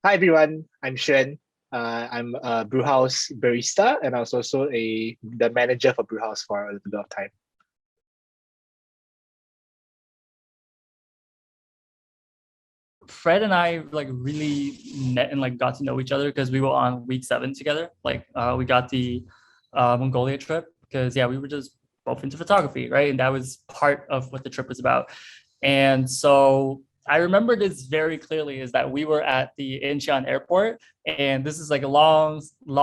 Hi everyone, I'm Xuan. I'm a Brewhouse barista, and I was also the manager for Brewhouse for a little bit of time. Fred and I like really met and like got to know each other because we were on week 7 together. We got the Mongolia trip because we were just both into photography, right? And that was part of what the trip was about. And so I remember this very clearly is that we were at the Incheon airport, and this is like a long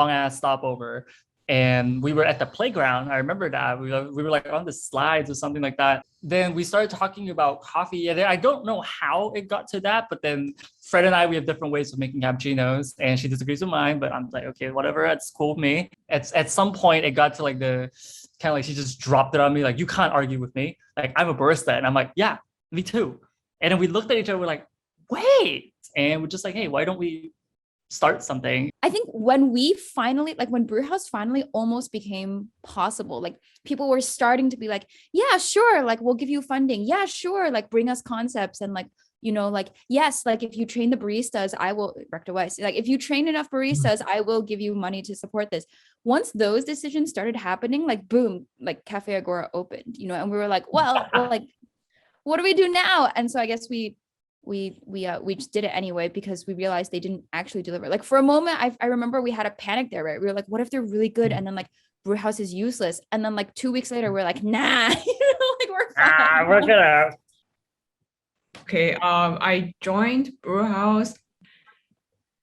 ass stopover. And we were at the playground. I remember that we were like on the slides or something like that. Then we started talking about coffee, and I don't know how it got to that, but then Fred and I, we have different ways of making cappuccinos, and she disagrees with mine, but I'm like, okay, whatever, that's cool with me. At some point, it got to like the kind of like she just dropped it on me, like, you can't argue with me. Like, I'm a barista, and I'm like, yeah, me too. And then we looked at each other, we're like, wait, and we're just like, hey, why don't we start something? I think when we finally, like when Brewhouse finally almost became possible, like people were starting to be like, yeah, sure, like we'll give you funding. Yeah, sure, like bring us concepts and like, like, yes, like if you train the baristas, I will, Rector Weiss, like if you train enough baristas, I will give you money to support this. Once those decisions started happening, like boom, like Cafe Agora opened, and we were like, well, like, what do we do now? And so I guess we just did it anyway because we realized they didn't actually deliver. Like for a moment, I remember we had a panic there, right? We were like, what if they're really good? And then like Brewhouse is useless. And then like 2 weeks later, we're like, nah, like we're fine. Work it out. Okay, I joined Brewhouse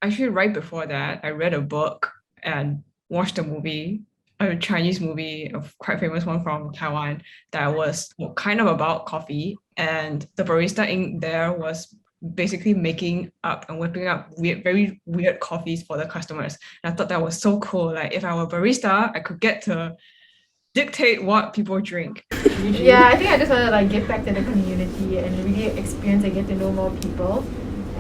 actually right before that. I read a book and watched a movie, a Chinese movie, a quite famous one from Taiwan that was kind of about coffee. And the barista in there was basically making up and whipping up very weird coffees for the customers. And I thought that was so cool. Like if I were a barista, I could get to dictate what people drink. Yeah, I think I just want to like give back to the community and really experience and get to know more people.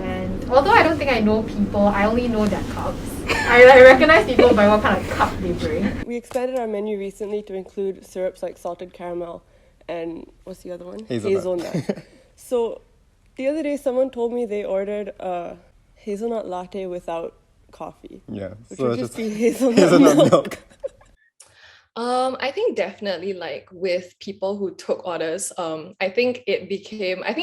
And although I don't think I know people, I only know their cups. I recognize people by what kind of cup they bring. We expanded our menu recently to include syrups like salted caramel and what's the other one? Hazelnut. So the other day someone told me they ordered a hazelnut latte without coffee. Yeah. Which would just be hazelnut milk. I think definitely like with people who took orders, I think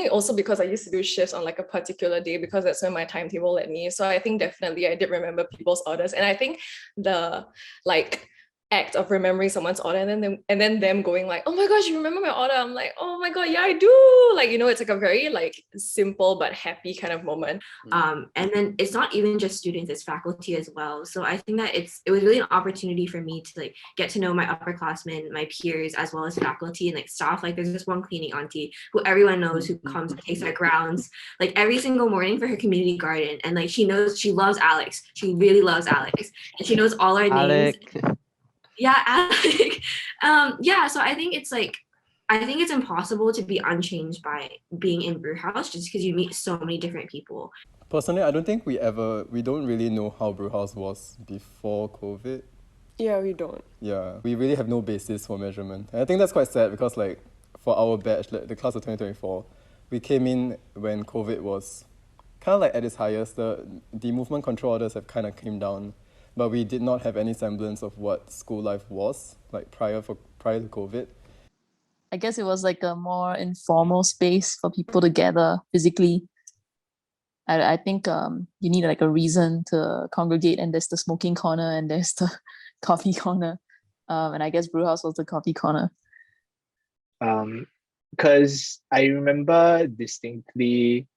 also because I used to do shifts on like a particular day because that's when my timetable let me. So I think definitely I did remember people's orders. And I think the like act of remembering someone's order and then them going like, oh my gosh, you remember my order? I'm like, oh my God, yeah, I do. Like, it's like a very like simple but happy kind of moment. And then it's not even just students, it's faculty as well. So I think that it was really an opportunity for me to like get to know my upperclassmen, my peers, as well as faculty and like staff. Like there's this one cleaning auntie who everyone knows who comes and takes our grounds like every single morning for her community garden. And like she loves Alex. She really loves Alex. And she knows all our names. Yeah, Alec. So I think it's impossible to be unchanged by being in Brewhouse just because you meet so many different people. Personally, I don't think we don't really know how Brewhouse was before COVID. Yeah, we don't. Yeah, we really have no basis for measurement. And I think that's quite sad because like for our batch, like, the class of 2024, we came in when COVID was kind of like at its highest. The movement control orders have kind of came down. But we did not have any semblance of what school life was like prior to COVID. I guess it was like a more informal space for people to gather physically. I think you need like a reason to congregate, and there's the smoking corner and there's the coffee corner. And I guess Brewhouse was the coffee corner. Because I remember distinctly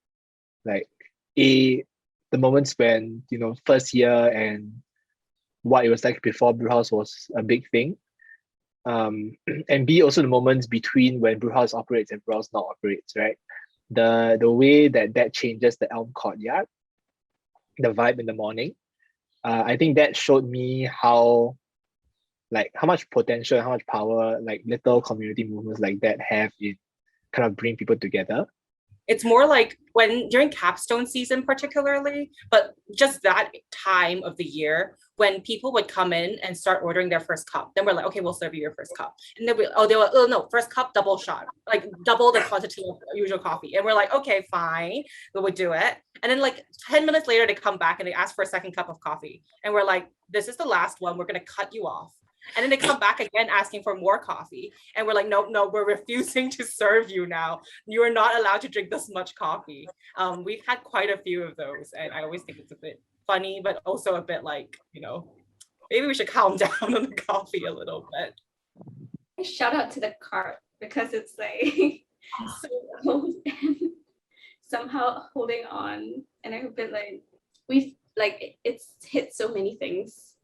like the moments when, first year and what it was like before Brewhouse was a big thing. And B, also the moments between when Brewhouse operates and Brewhouse not operates, right? The way that changes the Elm Courtyard, the vibe in the morning. I think that showed me how much potential, how much power like little community movements like that have in kind of bring people together. It's more like when during capstone season particularly, but just that time of the year when people would come in and start ordering their first cup. Then we're like, okay, we'll serve you your first cup. And then no, first cup, double shot, like double the quantity of usual coffee. And we're like, okay, fine, we would do it. And then like 10 minutes later, they come back and they ask for a second cup of coffee. And we're like, this is the last one, we're gonna cut you off. And then they come back again asking for more coffee. And we're like, no, we're refusing to serve you now. You are not allowed to drink this much coffee. We've had quite a few of those. And I always think it's a bit funny, but also a bit like, maybe we should calm down on the coffee a little bit. Shout out to the cart because it's like so old and somehow holding on. And I hope it it's hit so many things.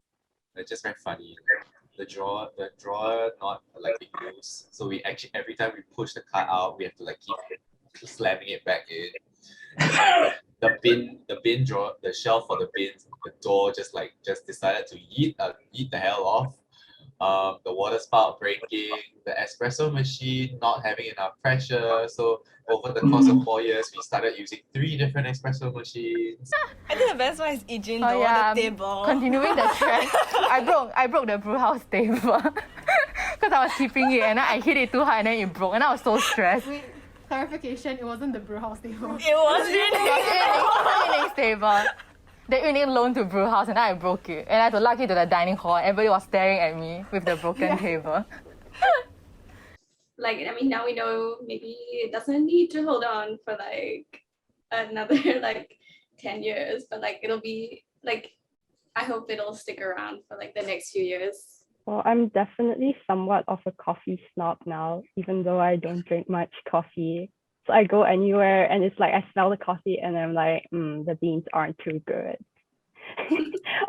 It's just very funny. The drawer not like being loose. So we actually every time we push the cart out, we have to like keep slamming it back in. The bin drawer, the shelf for the bins, the door just decided to yeet the hell off. The water spout breaking, the espresso machine not having enough pressure. So over the course of 4 years, we started using 3 different espresso machines. I think the best one is Ijin though, the table. Continuing the trend, I broke the Brewhouse table because I was keeping it and then I hit it too hard and then it broke and I was so stressed. Wait, clarification, it wasn't the Brewhouse table. It was the table. The unique loan to Brewhouse and then I broke it and I had to lug it to the dining hall. Everybody was staring at me with the broken table. Now we know maybe it doesn't need to hold on for another 10 years, but it'll be I hope it'll stick around for the next few years. Well, I'm definitely somewhat of a coffee snob now, even though I don't drink much coffee. So I go anywhere and it's like I smell the coffee and I'm like, the beans aren't too good.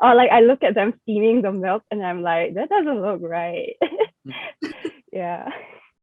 Or I look at them steaming the milk and I'm like, that doesn't look right. Yeah.